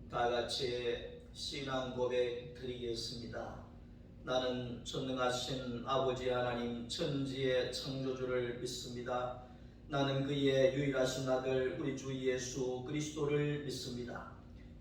다 같이 신앙 고백 드리겠습니다. 나는 전능하신 아버지 하나님 천지의 창조주를 믿습니다. 나는 그의 유일하신 아들 우리 주 예수 그리스도를 믿습니다.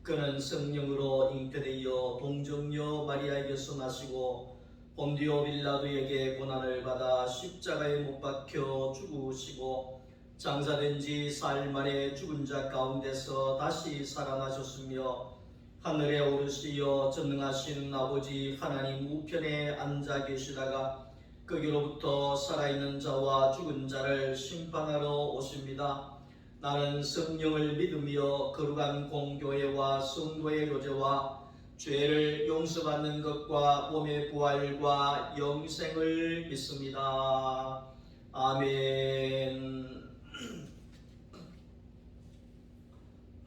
그는 성령으로 잉태되어 동정녀 마리아에게서 나시고 본디오 빌라도에게 고난을 받아 십자가에 못 박혀 죽으시고 장사된 지 사흘 만에 죽은 자 가운데서 다시 살아나셨으며 하늘에 오르시어 전능하신 아버지 하나님 우편에 앉아 계시다가 거기로부터 살아있는 자와 죽은 자를 심판하러 오십니다. 나는 성령을 믿으며 거룩한 공교회와 성도의 교제와 죄를 용서받는 것과 몸의 부활과 영생을 믿습니다. 아멘.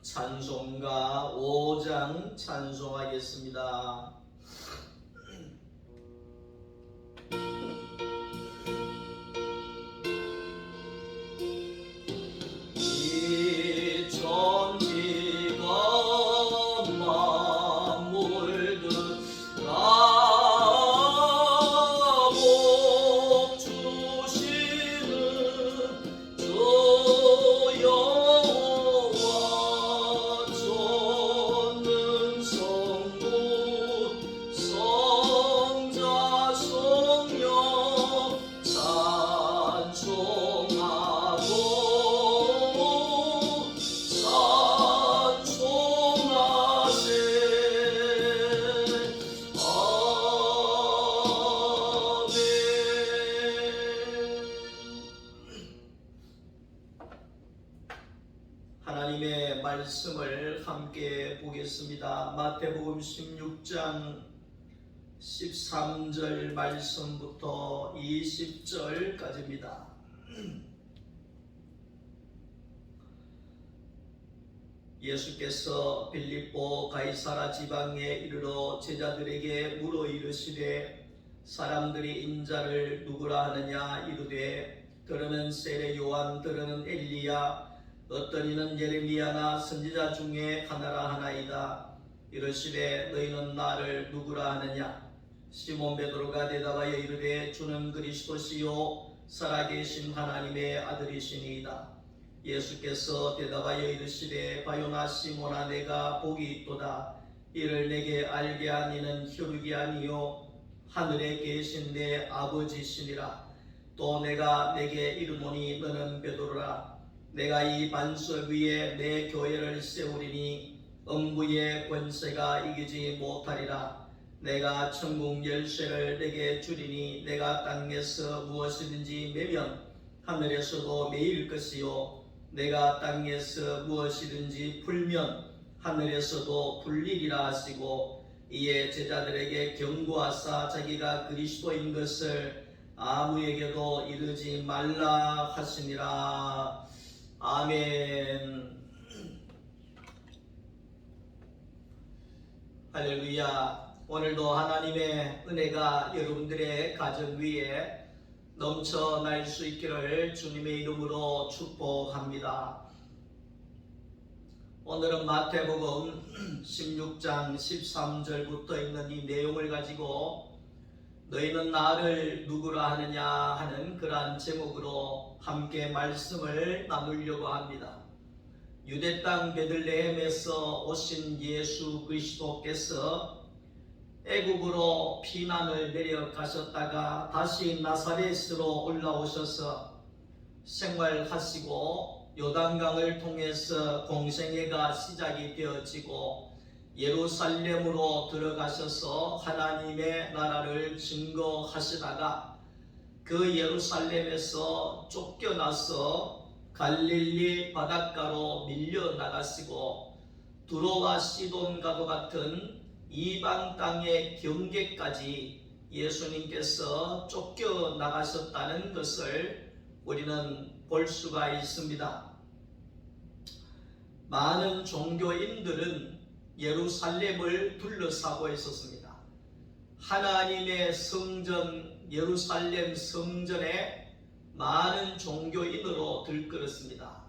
찬송가 5장 찬송하겠습니다. 이 천지가 만물들 다 복 주시는 주 여호와 전능성부 성자 성령 찬송하고 하나님의 말씀을 함께 보겠습니다. 마태복음 16장 13절 말씀부터 20절까지입니다. 예수께서 빌립보 가이사라 지방에 이르러 제자들에게 물어 이르시되 사람들이 인자를 누구라 하느냐 이르되 들으는 세례 요한 들으는 엘리야 어떤 이는 예레미야나 선지자 중에 하나라 하나이다. 이르시되 너희는 나를 누구라 하느냐. 시몬 베드로가 대답하여 이르되 주는 그리스도시요 살아계신 하나님의 아들이시니이다. 예수께서 대답하여 이르시되 바요나 시몬아 내가 복이 있도다. 이를 내게 알게 한 이는 혈육이 아니요 하늘에 계신 내 아버지시니라. 또 내가 내게 이르노니 너는 베드로라. 내가 이 반석 위에 내 교회를 세우리니 음부의 권세가 이기지 못하리라. 내가 천국 열쇠를 내게 주리니 내가 땅에서 무엇이든지 매면 하늘에서도 매일 것이요 내가 땅에서 무엇이든지 풀면 하늘에서도 풀리리라 하시고 이에 제자들에게 경고하사 자기가 그리스도인 것을 아무에게도 이르지 말라 하시니라. 아멘. 할렐루야. 오늘도 하나님의 은혜가 여러분들의 가정 위에 넘쳐날 수 있기를 주님의 이름으로 축복합니다. 오늘은 마태복음 16장 13절부터 있는 이 내용을 가지고 너희는 나를 누구라 하느냐 하는 그러한 제목으로 함께 말씀을 나누려고 합니다. 유대 땅 베들레헴에서 오신 예수 그리스도께서 애국으로 피난을 내려가셨다가 다시 나사렛으로 올라오셔서 생활하시고 요단강을 통해서 공생애가 시작이 되어지고 예루살렘으로 들어가셔서 하나님의 나라를 증거하시다가 그 예루살렘에서 쫓겨나서 갈릴리 바닷가로 밀려나가시고 두로와 시돈과도 같은 이방 땅의 경계까지 예수님께서 쫓겨나가셨다는 것을 우리는 볼 수가 있습니다. 많은 종교인들은 예루살렘을 둘러싸고 있었습니다. 하나님의 성전 예루살렘 성전에 많은 종교인으로 들끓었습니다.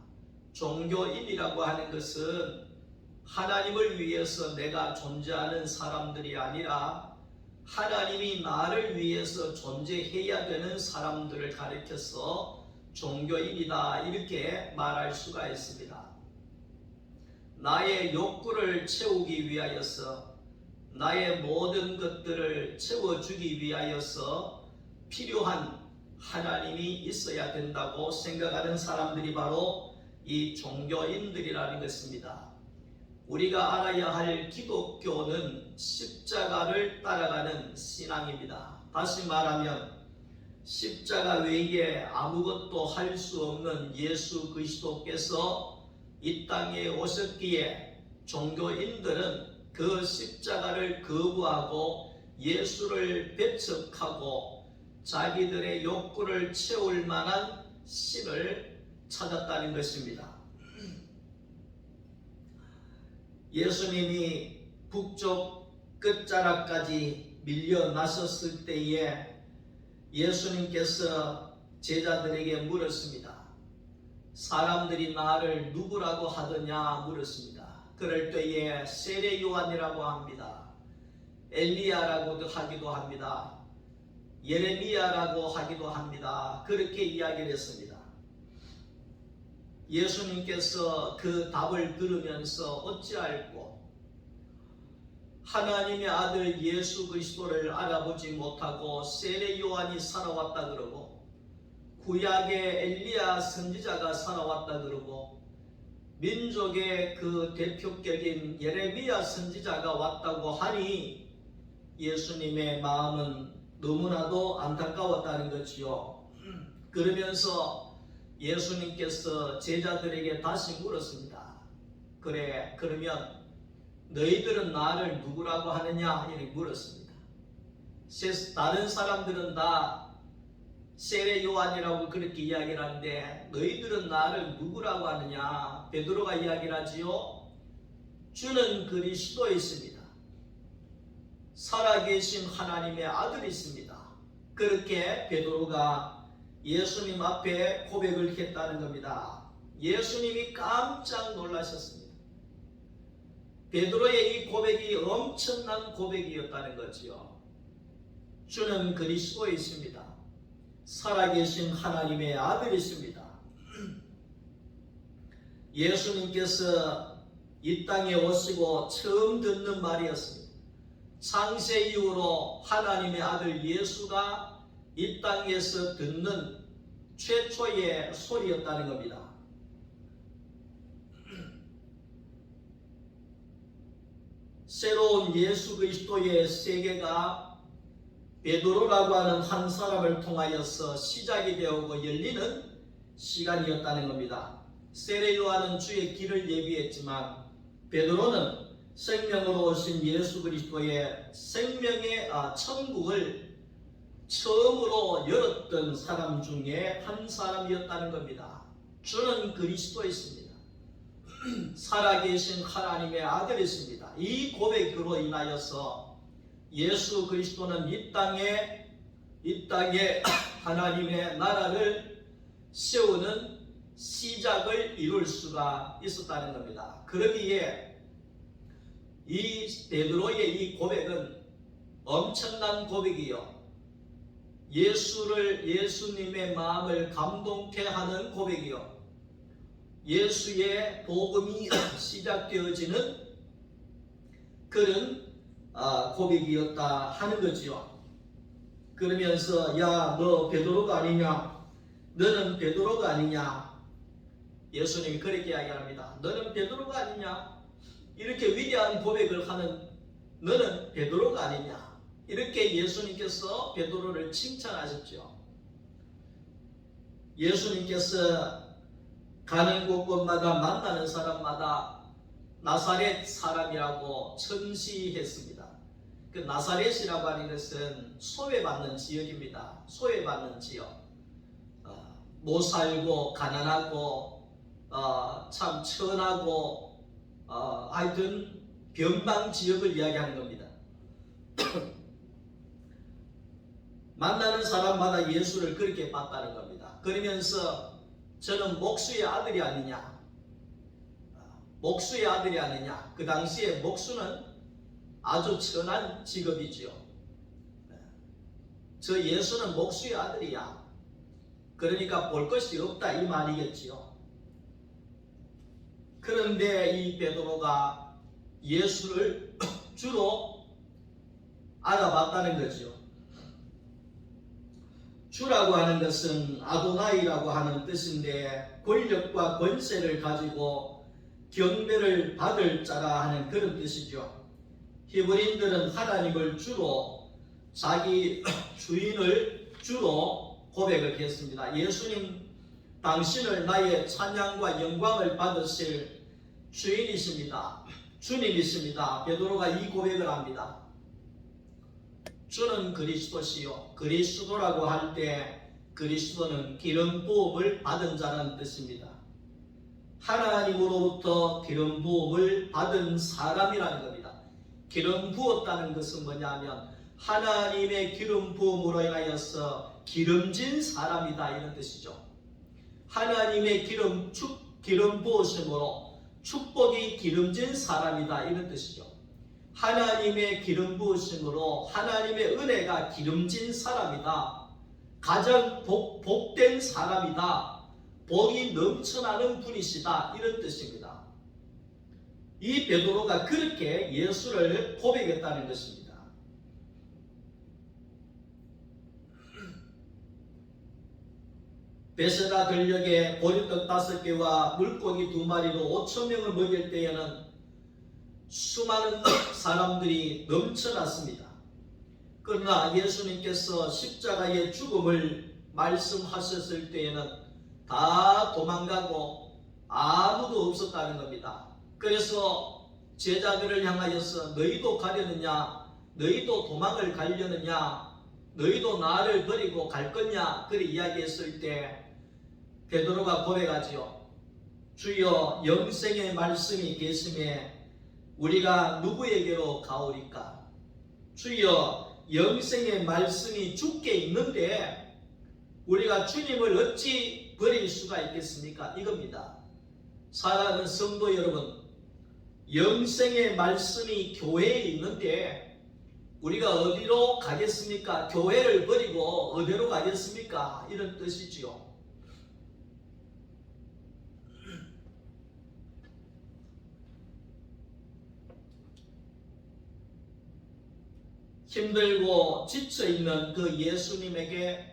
종교인이라고 하는 것은 하나님을 위해서 내가 존재하는 사람들이 아니라 하나님이 나를 위해서 존재해야 되는 사람들을 가리켜서 종교인이다 이렇게 말할 수가 있습니다. 나의 욕구를 채우기 위하여서 나의 모든 것들을 채워주기 위하여서 필요한 하나님이 있어야 된다고 생각하는 사람들이 바로 이 종교인들이라는 것입니다. 우리가 알아야 할 기독교는 십자가를 따라가는 신앙입니다. 다시 말하면 십자가 외에 아무것도 할 수 없는 예수 그리스도께서 이 땅에 오셨기에 종교인들은 그 십자가를 거부하고 예수를 배척하고 자기들의 욕구를 채울 만한 신을 찾았다는 것입니다. 예수님이 북쪽 끝자락까지 밀려나셨을 때에 예수님께서 제자들에게 물었습니다. 사람들이 나를 누구라고 하더냐 물었습니다. 그럴 때에 세례 요한이라고 합니다. 엘리야라고도 하기도 합니다. 예레미야라고 하기도 합니다. 그렇게 이야기를 했습니다. 예수님께서 그 답을 들으면서 어찌할꼬 하나님의 아들 예수 그리스도를 알아보지 못하고 세례 요한이 살아왔다 그러고 구약의 엘리야 선지자가 살아왔다 그러고 민족의 그 대표격인 예레미야 선지자가 왔다고 하니 예수님의 마음은 너무나도 안타까웠다는 것이요. 그러면서 예수님께서 제자들에게 다시 물었습니다. 그래, 그러면 너희들은 나를 누구라고 하느냐? 이렇게 물었습니다. 다른 사람들은 다 세례 요한이라고 그렇게 이야기를 하는데 너희들은 나를 누구라고 하느냐? 베드로가 이야기를 하지요. 주는 그리스도이십니다. 살아계신 하나님의 아들이십니다. 그렇게 베드로가 예수님 앞에 고백을 했다는 겁니다. 예수님이 깜짝 놀라셨습니다. 베드로의 이 고백이 엄청난 고백이었다는 거지요. 주는 그리스도이십니다. 살아계신 하나님의 아들이십니다. 예수님께서 이 땅에 오시고 처음 듣는 말이었습니다. 창세 이후로 하나님의 아들 예수가 이 땅에서 듣는 최초의 소리였다는 겁니다. 새로운 예수 그리스도의 세계가 베드로라고 하는 한 사람을 통하여서 시작이 되고 열리는 시간이었다는 겁니다. 세례 요한은 주의 길을 예비했지만 베드로는 생명으로 오신 예수 그리스도의 생명의 천국을 처음으로 열었던 사람 중에 한 사람이었다는 겁니다. 주는 그리스도이십니다. 살아계신 하나님의 아들이십니다. 이 고백으로 인하여서 예수 그리스도는 이 땅에 하나님의 나라를 세우는 시작을 이룰 수가 있었다는 겁니다. 그러기에 이 베드로의 이 고백은 엄청난 고백이요. 예수님의 마음을 감동케 하는 고백이요. 예수의 복음이 시작되어지는 그런 고백이었다 하는 거지요. 그러면서 야, 너 베드로가 아니냐? 너는 베드로가 아니냐? 예수님이 그렇게 이야기합니다. 너는 베드로가 아니냐? 이렇게 위대한 고백을 하는 너는 베드로가 아니냐? 이렇게 예수님께서 베드로를 칭찬하셨죠. 예수님께서 가는 곳곳마다 만나는 사람마다 나사렛 사람이라고称시했습니다. 그 나사렛이라고 하는 것은 소외받는 지역입니다. 소외받는 지역. 못 살고 가난하고 참 천하고 하여튼 변방 지역을 이야기하는 겁니다. 만나는 사람마다 예수를 그렇게 봤다는 겁니다. 그러면서 저는 목수의 아들이 아니냐? 목수의 아들이 아니냐. 그 당시에 목수는 아주 천한 직업이지요. 저 예수는 목수의 아들이야. 그러니까 볼 것이 없다 이 말이겠지요. 그런데 이 베드로가 예수를 주로 알아봤다는 거죠. 주라고 하는 것은 아도나이라고 하는 뜻인데 권력과 권세를 가지고 경배를 받을 자라 하는 그런 뜻이죠. 히브리인들은 하나님을 주로 자기 주인을 주로 고백을 했습니다. 예수님 당신을 나의 찬양과 영광을 받으실 주인이십니다. 주님이십니다. 베드로가 이 고백을 합니다. 주는 그리스도시요. 그리스도라고 할 때 그리스도는 기름 부음을 받은 자라는 뜻입니다. 하나님으로부터 기름 부음을 받은 사람이라는 겁니다. 기름 부었다는 것은 뭐냐면 하나님의 기름 부음으로 인하여서 기름진 사람이다 이런 뜻이죠. 하나님의 기름 부으심으로 축복이 기름진 사람이다 이런 뜻이죠. 하나님의 기름 부으심으로 하나님의 은혜가 기름진 사람이다. 가장 복된 사람이다. 복이 넘쳐나는 분이시다 이런 뜻입니다. 이 베드로가 그렇게 예수를 고백했다는 것입니다. 베세다 들녘에 보리떡 5개와 물고기 2마리로 5,000명을 먹일 때에는 수많은 사람들이 넘쳐났습니다. 그러나 예수님께서 십자가의 죽음을 말씀하셨을 때에는 다 도망가고 아무도 없었다는 겁니다. 그래서 제자들을 향하여서 너희도 가려느냐, 너희도 도망을 가려느냐, 너희도 나를 버리고 갈 거냐 그렇게 이야기했을 때 베드로가 고백하지요. 주여 영생의 말씀이 계심에 우리가 누구에게로 가오리까? 주여 영생의 말씀이 주께 있는데 우리가 주님을 어찌 버릴 수가 있겠습니까? 이겁니다. 사랑하는 성도 여러분, 영생의 말씀이 교회에 있는데 우리가 어디로 가겠습니까? 교회를 버리고 어디로 가겠습니까? 이런 뜻이지요. 힘들고 지쳐있는 그 예수님에게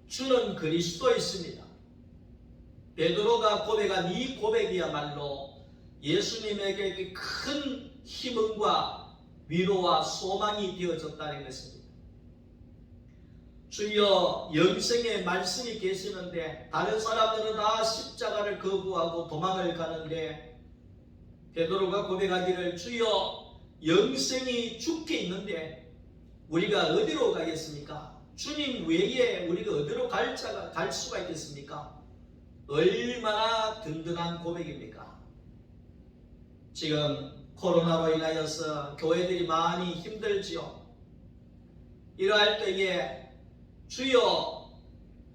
주는 그리스도 있습니다. 베드로가 고백한 이 고백이야말로 예수님에게 큰 희망과 위로와 소망이 되어졌다는 것입니다. 주여 영생의 말씀이 계시는데 다른 사람들은 다 십자가를 거부하고 도망을 가는데 베드로가 고백하기를 주여 영생이 주께 있는데 우리가 어디로 가겠습니까? 주님 외에 우리가 어디로 갈 수가 있겠습니까? 얼마나 든든한 고백입니까? 지금 코로나로 인하여서 교회들이 많이 힘들지요. 이러할 때에 주여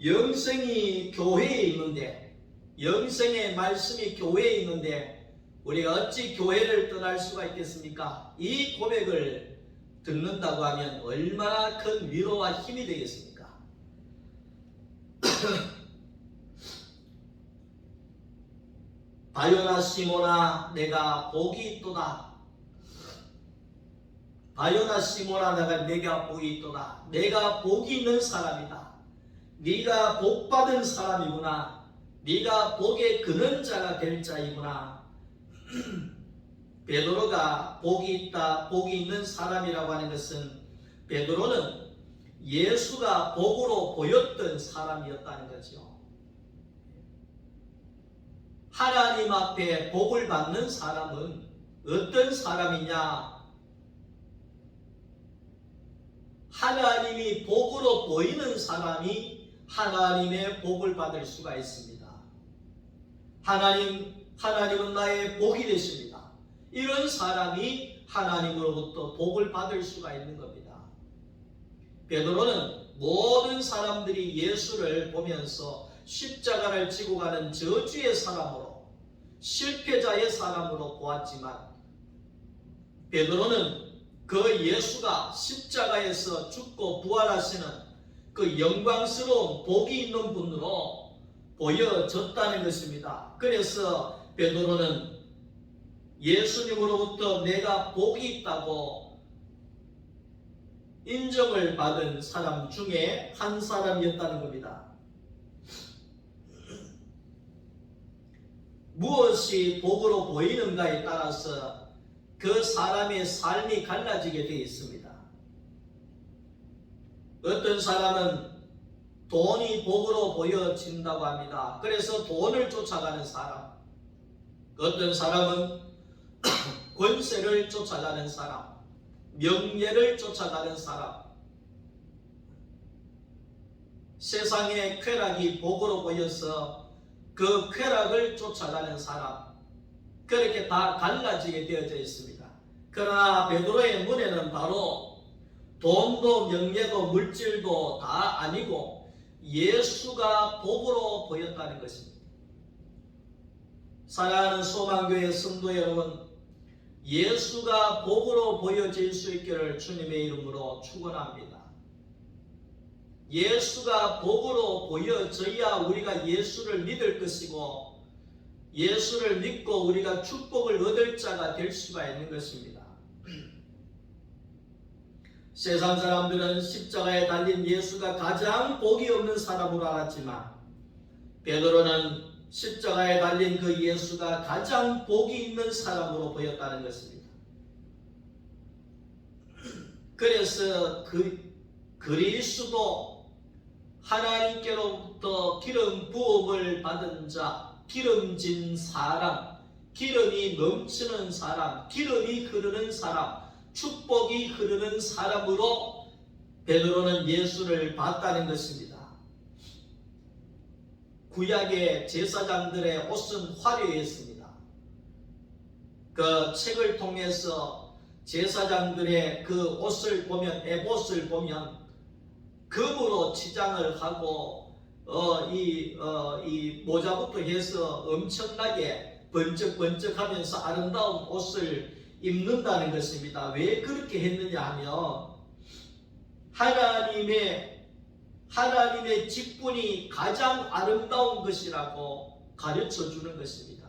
영생이 교회에 있는데 영생의 말씀이 교회에 있는데 우리가 어찌 교회를 떠날 수가 있겠습니까? 이 고백을 듣는다고 하면 얼마나 큰 위로와 힘이 되겠습니까? 바요나 시모나 내가 복이 있도다. 바요나 시모나 내가 복이 있도다. 내가 복이 있는 사람이다. 네가 복받은 사람이구나. 네가 복의 근원자가 될 자이구나. 베드로가 복이 있다, 복이 있는 사람이라고 하는 것은 베드로는 예수가 복으로 보였던 사람이었다는 거죠. 하나님 앞에 복을 받는 사람은 어떤 사람이냐? 하나님이 복으로 보이는 사람이 하나님의 복을 받을 수가 있습니다. 하나님은 나의 복이 되십니다. 이런 사람이 하나님으로부터 복을 받을 수가 있는 겁니다. 베드로는 모든 사람들이 예수를 보면서 십자가를 지고 가는 저주의 사람으로 실패자의 사람으로 보았지만 베드로는 그 예수가 십자가에서 죽고 부활하시는 그 영광스러운 복이 있는 분으로 보여졌다는 것입니다. 그래서 베드로는 예수님으로부터 내가 복이 있다고 인정을 받은 사람 중에 한 사람이었다는 겁니다. 무엇이 복으로 보이는가에 따라서 그 사람의 삶이 갈라지게 되어 있습니다. 어떤 사람은 돈이 복으로 보여진다고 합니다. 그래서 돈을 쫓아가는 사람, 어떤 사람은 권세를 쫓아가는 사람, 명예를 쫓아가는 사람, 세상의 쾌락이 복으로 보여서 그 쾌락을 쫓아가는 사람, 그렇게 다 갈라지게 되어져 있습니다. 그러나 베드로의 눈에는 바로 돈도 명예도 물질도 다 아니고 예수가 복으로 보였다는 것입니다. 사랑하는 소망교회 성도 여러분, 예수가 복으로 보여질 수 있기를 주님의 이름으로 축원합니다. 예수가 복으로 보여져야 우리가 예수를 믿을 것이고 예수를 믿고 우리가 축복을 얻을 자가 될 수가 있는 것입니다. 세상 사람들은 십자가에 달린 예수가 가장 복이 없는 사람으로 알았지만 베드로는 십자가에 달린 그 예수가 가장 복이 있는 사람으로 보였다는 것입니다. 그래서 그리스도 하나님께로부터 기름 부음을 받은 자, 기름진 사람, 기름이 넘치는 사람, 기름이 흐르는 사람, 축복이 흐르는 사람으로 베드로는 예수를 봤다는 것입니다. 구약의 제사장들의 옷은 화려했습니다. 그 책을 통해서 제사장들의 그 옷을 보면, 에봇을 보면 금으로 치장을 하고 이 모자부터 해서 엄청나게 번쩍번쩍하면서 아름다운 옷을 입는다는 것입니다. 왜 그렇게 했느냐 하면 하나님의 직분이 가장 아름다운 것이라고 가르쳐 주는 것입니다.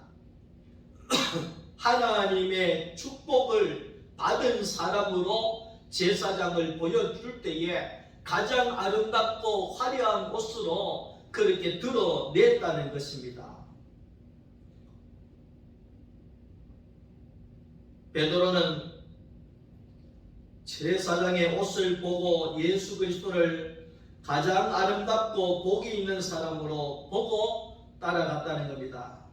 하나님의 축복을 받은 사람으로 제사장을 보여줄 때에 가장 아름답고 화려한 옷으로 그렇게 드러냈다는 것입니다. 베드로는 제사장의 옷을 보고 예수 그리스도를 가장 아름답고 복이 있는 사람으로 보고 따라갔다는 겁니다.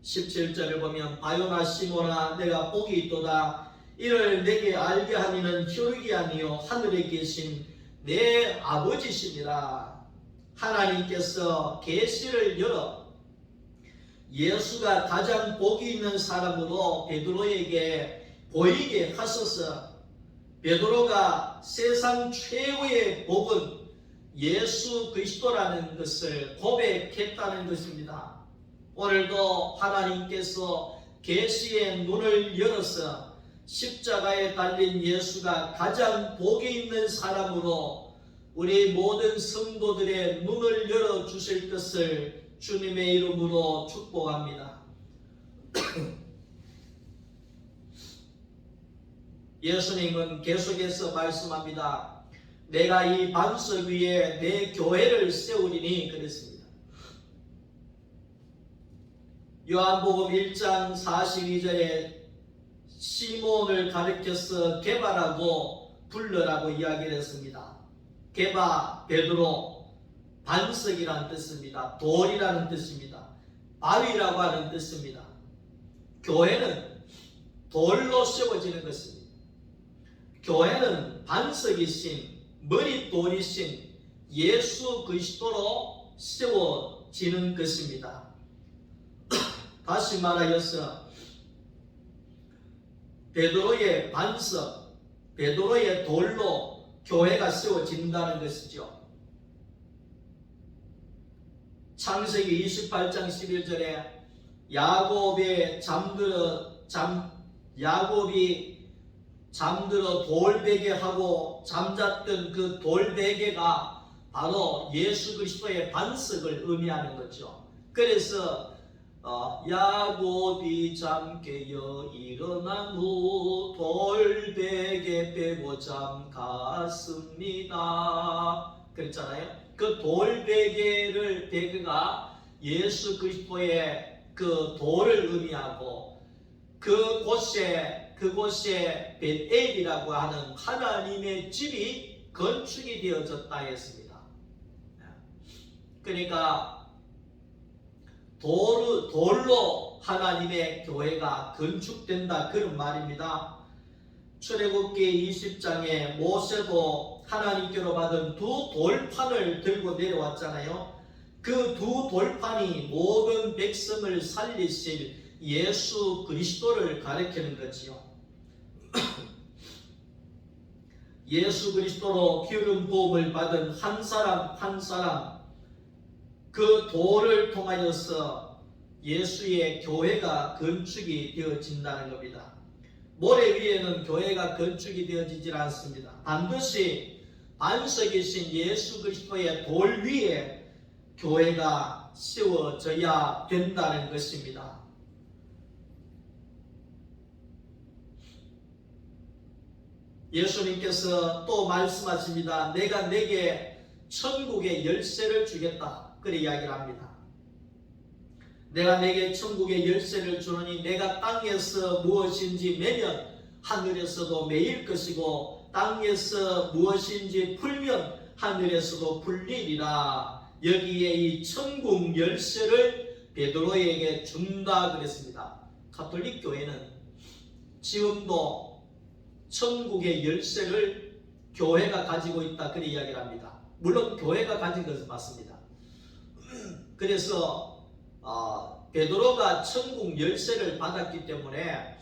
17절을 보면 바요나 시모나 내가 복이 있도다. 이를 내게 알게 하니는 혈육이 아니요 하늘에 계신 내 아버지시니라. 하나님께서 계시를 열어 예수가 가장 복이 있는 사람으로 베드로에게 보이게 하셔서 베드로가 세상 최고의 복은 예수 그리스도라는 것을 고백했다는 것입니다. 오늘도 하나님께서 계시의 눈을 열어서 십자가에 달린 예수가 가장 복이 있는 사람으로 우리 모든 성도들의 눈을 열어주실 것을 주님의 이름으로 축복합니다. 예수님은 계속해서 말씀합니다. 내가 이 반석 위에 내 교회를 세우리니 그랬습니다. 요한복음 1장 42절에 시몬을 가리켜서 게바라고 불러라고 이야기를 했습니다. 게바, 베드로, 반석이라는 뜻입니다. 돌이라는 뜻입니다. 바위라고 하는 뜻입니다. 교회는 돌로 세워지는 것입니다. 교회는 반석이신 머릿돌이신 예수 그리스도로 세워지는 것입니다. 다시 말하여서 베드로의 반석, 베드로의 돌로 교회가 세워진다는 것이죠. 창세기 28장 11절에 야곱이 잠들어 돌베개하고 잠잤던 그 돌베개가 바로 예수 그리스도의 반석을 의미하는 거죠. 그래서 야곱이 잠 깨어 일어난 후 돌베개 빼고 잠 갔습니다. 그랬잖아요. 그 베개가 예수 그리스도의 그 돌을 의미하고 그곳에 벳엘이라고 하는 하나님의 집이 건축이 되어졌다 했습니다. 그러니까 돌로 하나님의 교회가 건축된다 그런 말입니다. 출애굽기 20장에 모세도 하나님께로 받은 두 돌판을 들고 내려왔잖아요. 그 두 돌판이 모든 백성을 살리실 예수 그리스도를 가리키는 거지요. 예수 그리스도로 기름 부음을 받은 한 사람 한 사람 그 돌을 통하여서 예수의 교회가 건축이 되어진다는 겁니다. 모래 위에는 교회가 건축이 되어지질 않습니다. 반드시 반석이신 예수 그리스도의 돌 위에 교회가 세워져야 된다는 것입니다. 예수님께서 또 말씀하십니다. 내가 내게 천국의 열쇠를 주겠다. 그렇게 이야기를 합니다. 내가 내게 천국의 열쇠를 주노니 내가 땅에서 무엇인지 매면 하늘에서도 매일 것이고 땅에서 무엇인지 풀면 하늘에서도 풀리리라. 여기에 이 천국 열쇠를 베드로에게 준다 그랬습니다. 가톨릭 교회는 지금도 천국의 열쇠를 교회가 가지고 있다 그렇게 이야기를 합니다. 물론 교회가 가진 것은 맞습니다. 그래서 베드로가 천국 열쇠를 받았기 때문에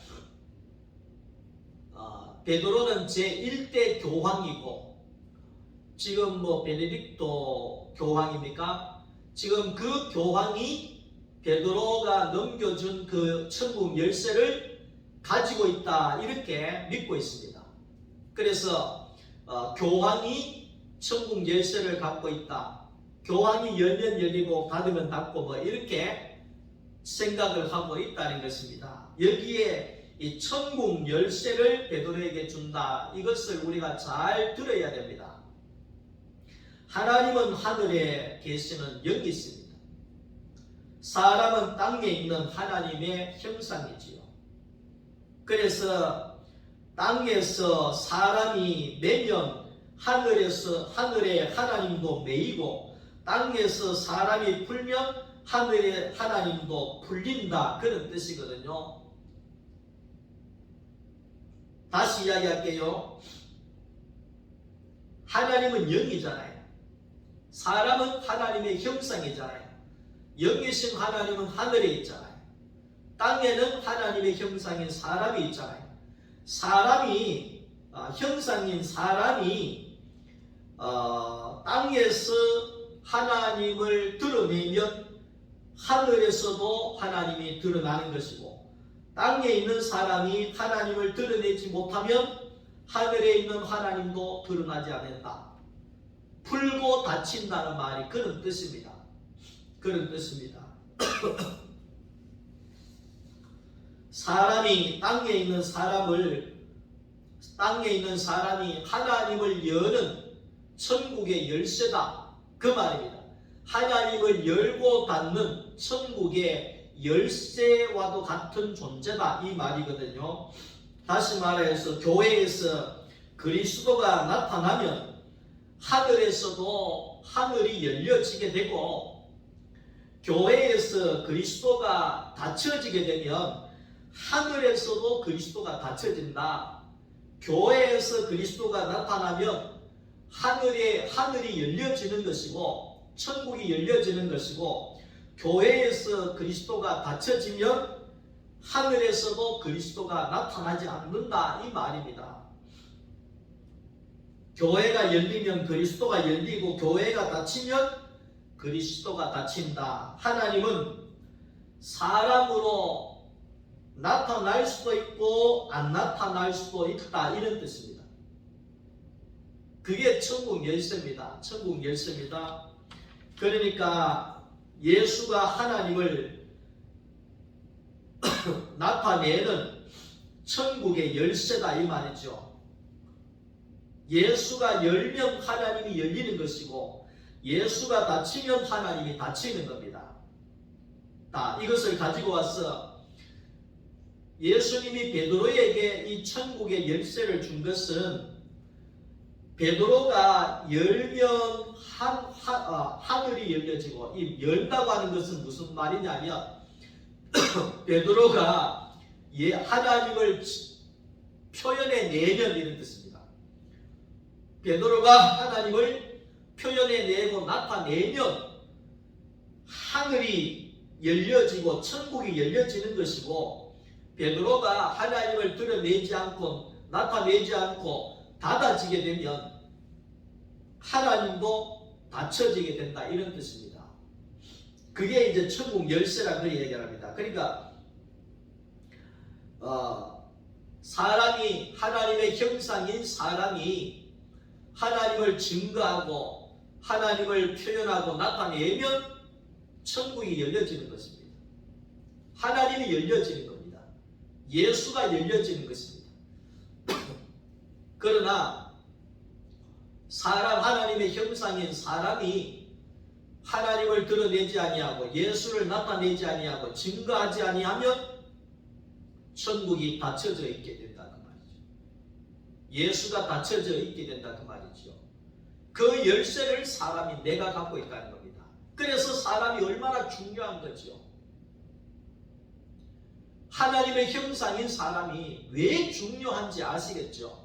베드로는 제1대 교황이고 지금 베네딕토 교황입니까? 지금 그 교황이 베드로가 넘겨준 그 천국 열쇠를 가지고 있다 이렇게 믿고 있습니다. 그래서 교황이 천국 열쇠를 갖고 있다. 교황이 열면 열리고 닫으면 닫고 이렇게 생각을 하고 있다는 것입니다. 여기에 이 천국 열쇠를 베드로에게 준다. 이것을 우리가 잘 들어야 됩니다. 하나님은 하늘에 계시는 영이 있습니다. 사람은 땅에 있는 하나님의 형상이지요. 그래서 땅에서 사람이 매면 하늘에 하나님도 매이고 땅에서 사람이 풀면 하늘에 하나님도 풀린다 그런 뜻이거든요. 다시 이야기할게요. 하나님은 영이잖아요. 사람은 하나님의 형상이잖아요. 영이신 하나님은 하늘에 있잖아요. 땅에는 하나님의 형상인 사람이 있잖아요. 형상인 사람이 땅에서 하나님을 드러내면 하늘에서도 하나님이 드러나는 것이고 땅에 있는 사람이 하나님을 드러내지 못하면 하늘에 있는 하나님도 드러나지 않는다. 풀고 닫힌다는 말이 그런 뜻입니다. 그런 뜻입니다. 사람이 땅에 있는 사람이 하나님을 여는 천국의 열쇠다 그 말입니다. 하나님을 열고 닫는 천국의 열쇠와도 같은 존재다 이 말이거든요. 다시 말해서 교회에서 그리스도가 나타나면 하늘에서도 하늘이 열려지게 되고 교회에서 그리스도가 닫혀지게 되면 하늘에서도 그리스도가 닫혀진다. 교회에서 그리스도가 나타나면 하늘이 열려지는 것이고 천국이 열려지는 것이고 교회에서 그리스도가 닫혀지면 하늘에서도 그리스도가 나타나지 않는다 이 말입니다. 교회가 열리면 그리스도가 열리고 교회가 닫히면 그리스도가 닫힌다. 하나님은 사람으로 나타날 수도 있고 안 나타날 수도 있다, 이런 뜻입니다. 그게 천국 열쇠입니다. 천국 열쇠입니다. 그러니까 예수가 하나님을 나타내는 천국의 열쇠다, 이 말이죠. 예수가 열면 하나님이 열리는 것이고, 예수가 닫히면 하나님이 닫히는 겁니다. 이것을 가지고 와서 예수님이 베드로에게 이 천국의 열쇠를 준 것은, 베드로가 열면 하늘이 열려지고, 이 열다고 하는 것은 무슨 말이냐면 베드로가 하나님을 표현해 내면, 이런 뜻입니다. 베드로가 하나님을 표현해 내고 나타내면 하늘이 열려지고 천국이 열려지는 것이고, 베드로가 하나님을 드러내지 않고 나타내지 않고 닫아지게 되면 하나님도 닫혀지게 된다, 이런 뜻입니다. 그게 이제 천국 열쇠라고 얘기합니다. 그러니까 사람이, 하나님의 형상인 사람이 하나님을 증거하고 하나님을 표현하고 나타내면 천국이 열려지는 것입니다. 하나님이 열려지는 겁니다. 예수가 열려지는 것입니다. 그러나 하나님의 형상인 사람이 하나님을 드러내지 아니하고 예수를 나타내지 아니하고 증거하지 아니하면 천국이 닫혀져 있게 된다, 그 말이죠. 예수가 닫혀져 있게 된다, 그 말이죠. 그 열쇠를 사람이, 내가 갖고 있다는 겁니다. 그래서 사람이 얼마나 중요한 거죠. 하나님의 형상인 사람이 왜 중요한지 아시겠죠?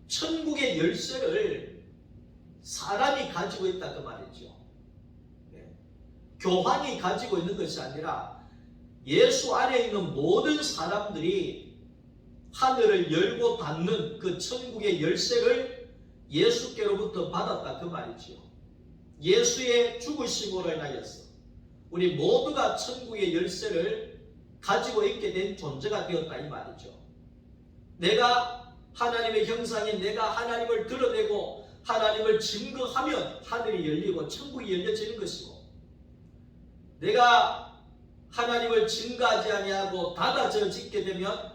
천국의 열쇠를 사람이 가지고 있다, 그 말이죠. 교환이 가지고 있는 것이 아니라 예수 안에 있는 모든 사람들이 하늘을 열고 닫는 그 천국의 열쇠를 예수께로부터 받았다, 그 말이죠. 예수의 죽으심으로 인하여서 우리 모두가 천국의 열쇠를 가지고 있게 된 존재가 되었다, 이 말이죠. 내가 하나님의 형상인 내가 하나님을 드러내고 하나님을 증거하면 하늘이 열리고 천국이 열려지는 것이고, 내가 하나님을 증거하지 아니하고 닫아져 짓게 되면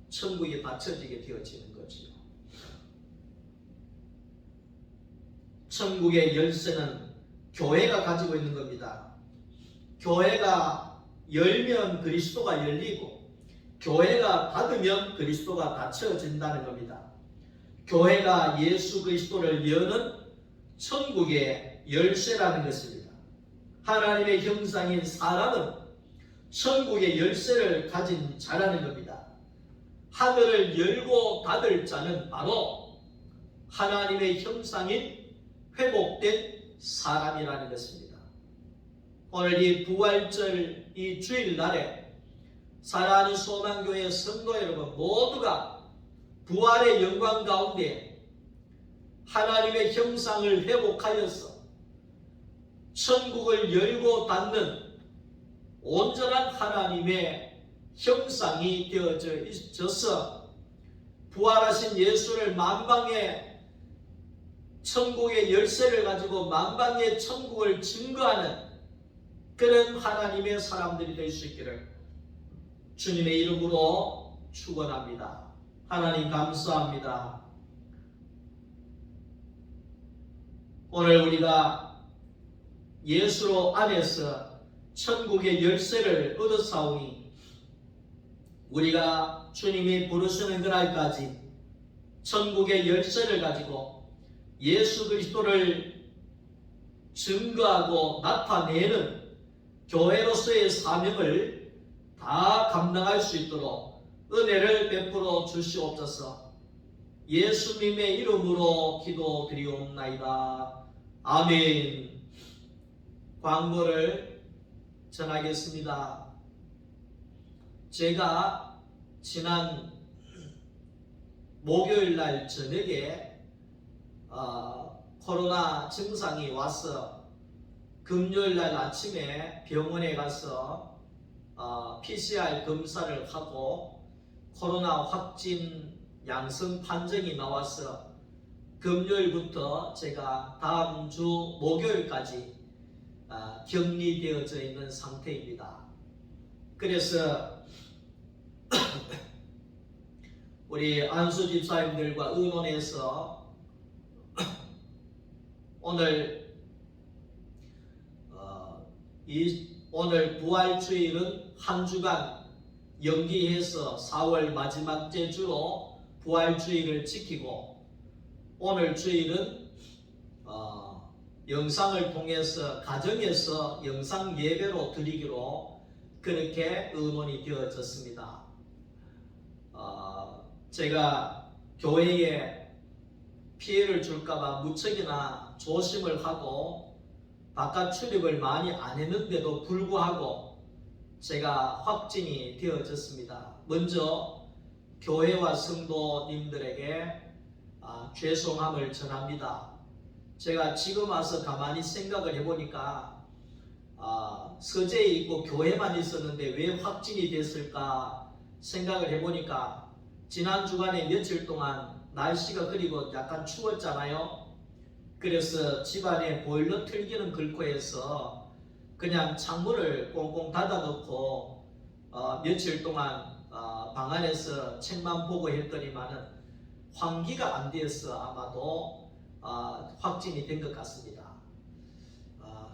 천국이 닫혀지게 되어지는 거지요. 천국의 열쇠는 교회가 가지고 있는 겁니다. 교회가 열면 그리스도가 열리고, 교회가 닫으면 그리스도가 닫혀진다는 겁니다. 교회가 예수 그리스도를 여는 천국의 열쇠라는 것입니다. 하나님의 형상인 사람은 천국의 열쇠를 가진 자라는 겁니다. 하늘을 열고 닫을 자는 바로 하나님의 형상인 회복된 사람이라는 것입니다. 오늘 이 부활절, 이 주일날에 사랑하는 소망교회 성도 여러분 모두가 부활의 영광 가운데 하나님의 형상을 회복하여서 천국을 열고 닫는 온전한 하나님의 형상이 되어져서 부활하신 예수를 만방의 천국의 열쇠를 가지고 만방의 천국을 증거하는 그런 하나님의 사람들이 될 수 있기를 주님의 이름으로 축원합니다. 하나님 감사합니다. 오늘 우리가 예수로 안에서 천국의 열쇠를 얻었사오니 우리가 주님이 부르시는 그날까지 천국의 열쇠를 가지고 예수 그리스도를 증거하고 나타내는 교회로서의 사명을 다 감당할 수 있도록 은혜를 베풀어 주시옵소서. 예수님의 이름으로 기도드리옵나이다. 아멘. 광고를 전하겠습니다. 제가 지난 목요일날 저녁에 코로나 증상이 와서 금요일날 아침에 병원에 가서 PCR 검사를 하고 코로나 확진 양성 판정이 나와서 금요일부터 제가 다음 주 목요일까지 격리되어져 있는 상태입니다. 그래서 우리 안수 집사님들과 의논해서 오늘 부활주일은 한 주간 연기해서 4월 마지막 주로 부활주일을 지키고, 오늘 주일은 영상을 통해서 가정에서 영상 예배로 드리기로 그렇게 의논이 되어졌습니다. 제가 교회에 피해를 줄까봐 무척이나 조심을 하고 바깥 출입을 많이 안 했는데도 불구하고 제가 확진이 되어졌습니다. 먼저 교회와 성도님들에게 죄송함을 전합니다. 제가 지금 와서 가만히 생각을 해보니까 서재에 있고 교회만 있었는데 왜 확진이 됐을까 생각을 해보니까 지난 주간에 며칠 동안 날씨가 그리고 약간 추웠잖아요. 그래서 집안에 보일러 틀기는 그렇고 해서 그냥 창문을 꽁꽁 닫아놓고 며칠 동안 방 안에서 책만 보고 했더니만은 환기가 안 돼서 아마도 확진이 된 것 같습니다.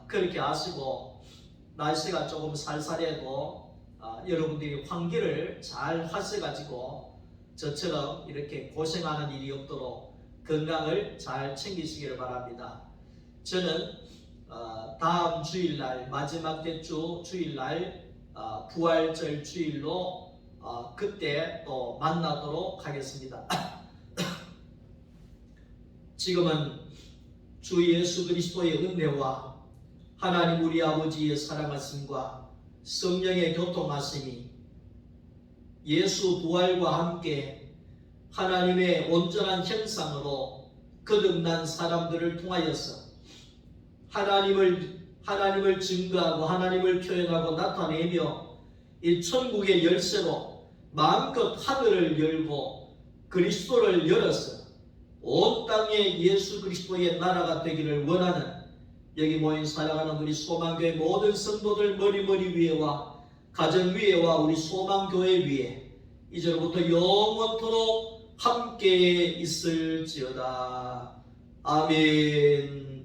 그렇게 아시고 날씨가 조금 쌀쌀해도 여러분들이 환기를 잘 하셔가지고 저처럼 이렇게 고생하는 일이 없도록 건강을 잘 챙기시기를 바랍니다. 저는 다음 주일날 마지막 주 주일날 부활절 주일로 그때 또 만나도록 하겠습니다. 지금은 주 예수 그리스도의 은혜와 하나님 우리 아버지의 사랑하심과 성령의 교통하심이 예수 부활과 함께 하나님의 온전한 형상으로 거듭난 사람들을 통하여서 하나님을 증거하고 하나님을 표현하고 나타내며 이 천국의 열쇠로 마음껏 하늘을 열고 그리스도를 열어서 온 땅에 예수 그리스도의 나라가 되기를 원하는 여기 모인 사랑하는 우리 소망교회 모든 성도들 머리 위에와 가정 위에와 우리 소망교회 위에 이제로부터 영원토록 함께 있을지어다. 아멘.